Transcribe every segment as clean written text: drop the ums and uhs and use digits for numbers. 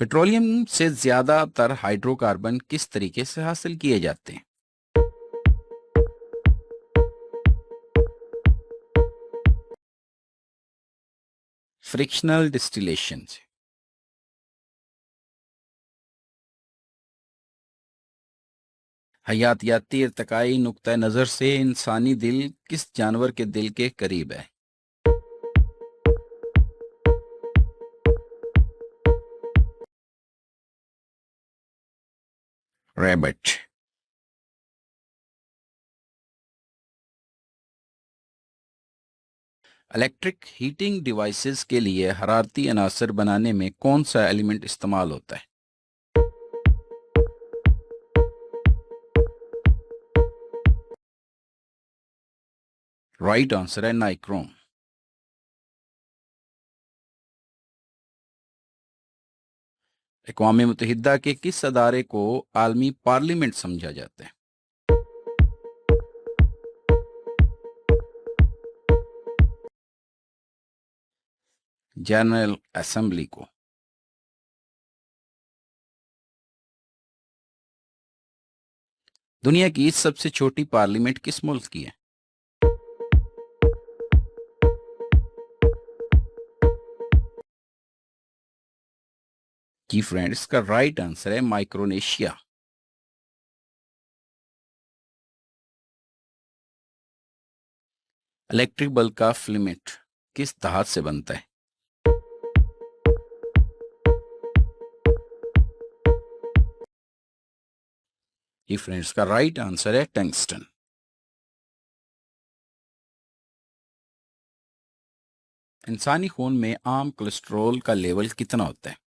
Petroleum से ज्यादातर hydrocarbon किस तरीके से हासिल किए जाते हैं? फ्रिक्शनल डिस्टिलेशन से। हयातियाती इर्तकाई नुक्ता नज़र से इंसानी दिल किस जानवर के दिल के करीब है? रैबिट। इलेक्ट्रिक हीटिंग डिवाइसेस के लिए हरारती अनासर बनाने में कौन सा एलिमेंट इस्तेमाल होता है? राइट आंसर है नाइक्रोम। अक़वाम मुत्तहिदा के किस अदारे को आलमी पार्लियामेंट समझा जाता है? जनरल असेंबली को। दुनिया की सबसे छोटी पार्लियामेंट किस मुल्क की है? जी फ्रेंड, इसका राइट आंसर है माइक्रोनेशिया। इलेक्ट्रिक बल्ब का फिलामेंट किस धातु से बनता है? जी फ्रेंड्स, का राइट आंसर है टंगस्टन। इंसानी खून में आम कोलेस्ट्रॉल का लेवल कितना होता है?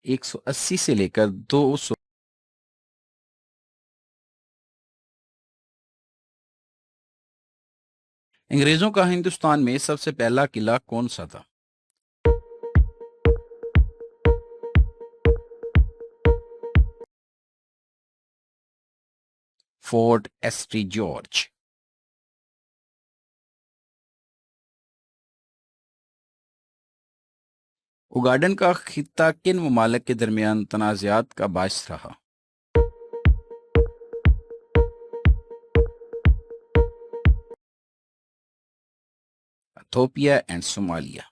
एक सौ अस्सी से लेकर 200। अंग्रेजों का हिंदुस्तान में सबसे पहला किला कौन सा था? Fort एस्ट्री George. उगांडा का खित्ता किन ममालिक के दरमियान तनाज़ात का बायस रहा? Ethiopia and Somalia.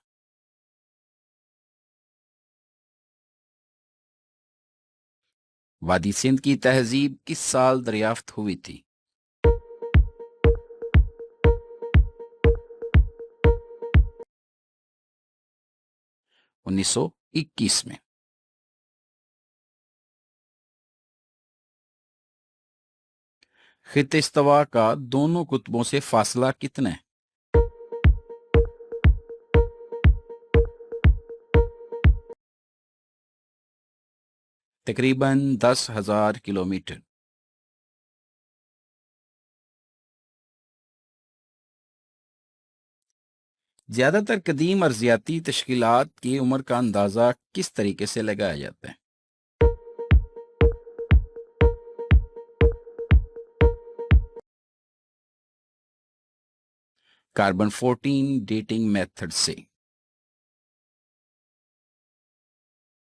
वादी सिंध की तहजीब किस साल दरियाफ्त हुई थी? 1921 में। खित्ते इस्तवा का दोनों कुतबों से फासला कितना है? तकरीबन 10,000 किलोमीटर। ज्यादातर कदीम अर्जियाती तश्कीलात की उम्र का अंदाजा किस तरीके से लगाया जाता है? कार्बन 14 डेटिंग मेथड से।